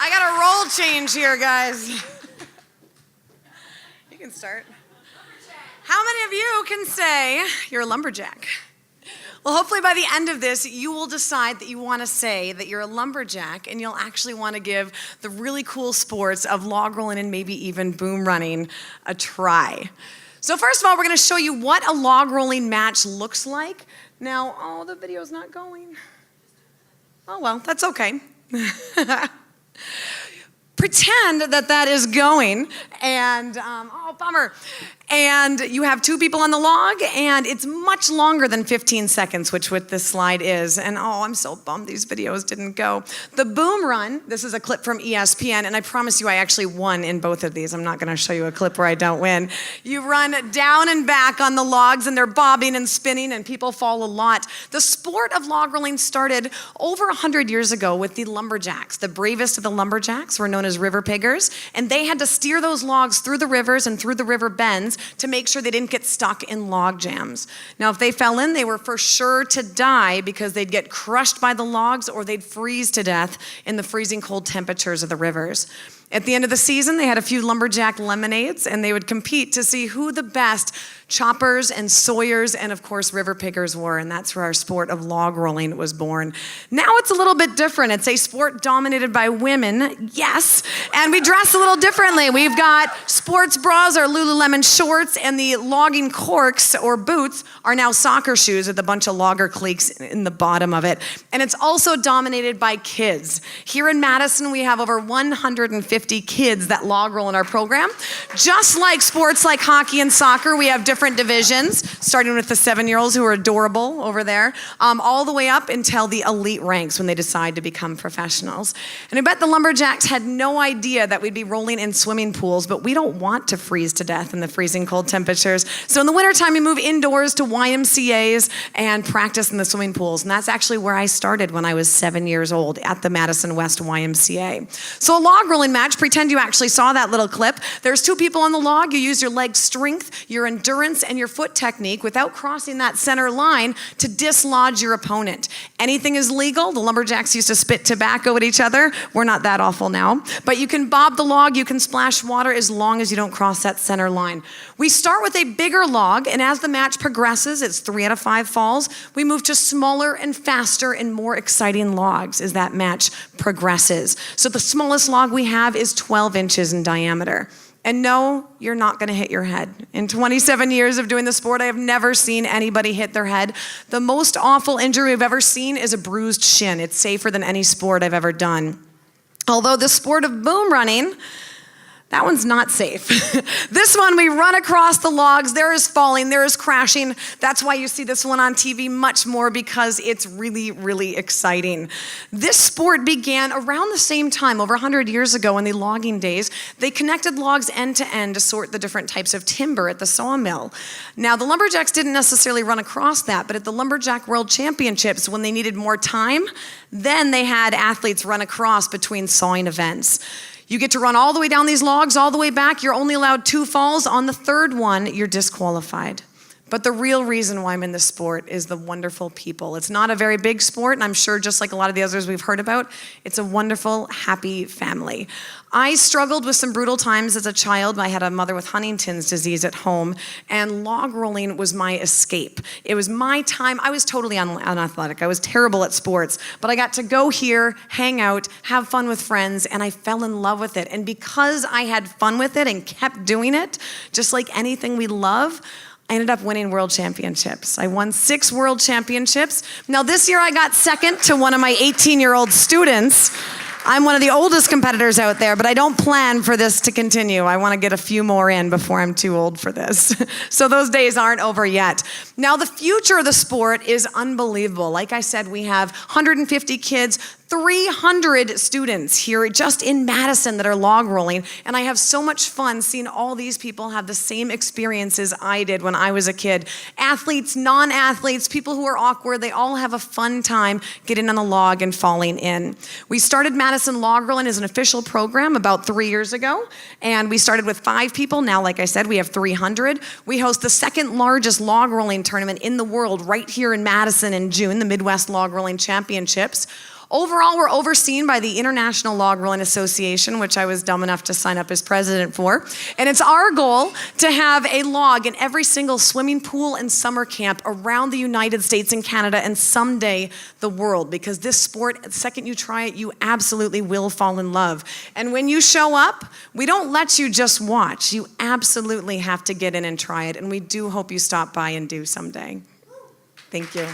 I got a role change here, guys. You can start. How many of you can say you're a lumberjack? Well, hopefully by the end of this, you will decide that you want to say that you're a lumberjack, and you'll actually want to give the really cool sports of log rolling and maybe even boom running a try. So first of all, we're going to show you what a log rolling match looks like. Now, oh, the video's not going. Oh, well, that's okay. Pretend that that is going, and oh, bummer. And you have two people on the log, and it's much longer than 15 seconds, which what this slide is. And oh, I'm so bummed these videos didn't go. The boom run, this is a clip from ESPN, and I promise you I actually won in both of these. I'm not gonna show you a clip where I don't win. You run down and back on the logs, and they're bobbing and spinning, and people fall a lot. The sport of log rolling started over 100 years ago with the lumberjacks. The bravest of the lumberjacks were known as river piggers, and they had to steer those logs through the rivers and through the river bends to make sure they didn't get stuck in log jams. Now, if they fell in, they were for sure to die because they'd get crushed by the logs or they'd freeze to death in the freezing cold temperatures of the rivers. At the end of the season, they had a few lumberjack lemonades, and they would compete to see who the best choppers and sawyers and, of course, river piggers were, and that's where our sport of log rolling was born. Now it's a little bit different. It's a sport dominated by women, yes, and we dress a little differently. We've got sports bras or Lululemon shorts, and the logging corks or boots are now soccer shoes with a bunch of logger cleats in the bottom of it. And it's also dominated by kids. Here in Madison, we have over 150 kids that log roll in our program. Just like sports like hockey and soccer, we have different divisions, starting with the 7-year-olds who are adorable over there, all the way up until the elite ranks when they decide to become professionals. And I bet the lumberjacks had no idea that we'd be rolling in swimming pools, but we don't want to freeze to death in the freezing cold temperatures. So in the wintertime, we move indoors to YMCAs and practice in the swimming pools. And that's actually where I started when I was 7 years old at the Madison West YMCA. So a log rolling match, pretend you actually saw that little clip. There's two people on the log. You use your leg strength, your endurance, and your foot technique without crossing that center line to dislodge your opponent. Anything is legal. The lumberjacks used to spit tobacco at each other. We're not that awful now. But you can bob the log, you can splash water as long as you don't cross that center line. We start with a bigger log, and as the match progresses, it's 3 out of 5 falls, we move to smaller and faster and more exciting logs as that match progresses. So the smallest log we have is 12 inches in diameter. And no, you're not gonna hit your head. In 27 years of doing the sport, I have never seen anybody hit their head. The most awful injury we've ever seen is a bruised shin. It's safer than any sport I've ever done. Although the sport of boom running, that one's not safe. This one, we run across the logs. There is falling, there is crashing. That's why you see this one on TV much more, because it's really, really exciting. This sport began around the same time, over 100 years ago in the logging days. They connected logs end to end to sort the different types of timber at the sawmill. Now, the lumberjacks didn't necessarily run across that, but at the Lumberjack World Championships, when they needed more time, then they had athletes run across between sawing events. You get to run all the way down these logs, all the way back. You're only allowed 2 falls. On the 3rd one, you're disqualified. But the real reason why I'm in this sport is the wonderful people. It's not a very big sport, and I'm sure just like a lot of the others we've heard about, it's a wonderful, happy family. I struggled with some brutal times as a child. I had a mother with Huntington's disease at home, and log rolling was my escape. It was my time. I was totally unathletic. I was terrible at sports, but I got to go here, hang out, have fun with friends, and I fell in love with it. And because I had fun with it and kept doing it, just like anything we love, I ended up winning world championships. I won 6 world championships. Now this year I got second to one of my 18-year-old students. I'm one of the oldest competitors out there, but I don't plan for this to continue. I want to get a few more in before I'm too old for this. So those days aren't over yet. Now the future of the sport is unbelievable. Like I said, we have 150 kids, 300 students here just in Madison that are log rolling, and I have so much fun seeing all these people have the same experiences I did when I was a kid. Athletes, non-athletes, people who are awkward, they all have a fun time getting on the log and falling in. We started Madison Log Rolling as an official program about 3 years ago, and we started with 5 people. Now, like I said, we have 300. We host the 2nd largest log rolling tournament in the world right here in Madison in June, the Midwest Log Rolling Championships. Overall, we're overseen by the International Log Rolling Association, which I was dumb enough to sign up as president for. And it's our goal to have a log in every single swimming pool and summer camp around the United States and Canada, and someday the world, because this sport, the second you try it, you absolutely will fall in love. And when you show up, we don't let you just watch. You absolutely have to get in and try it, and we do hope you stop by and do someday. Thank you.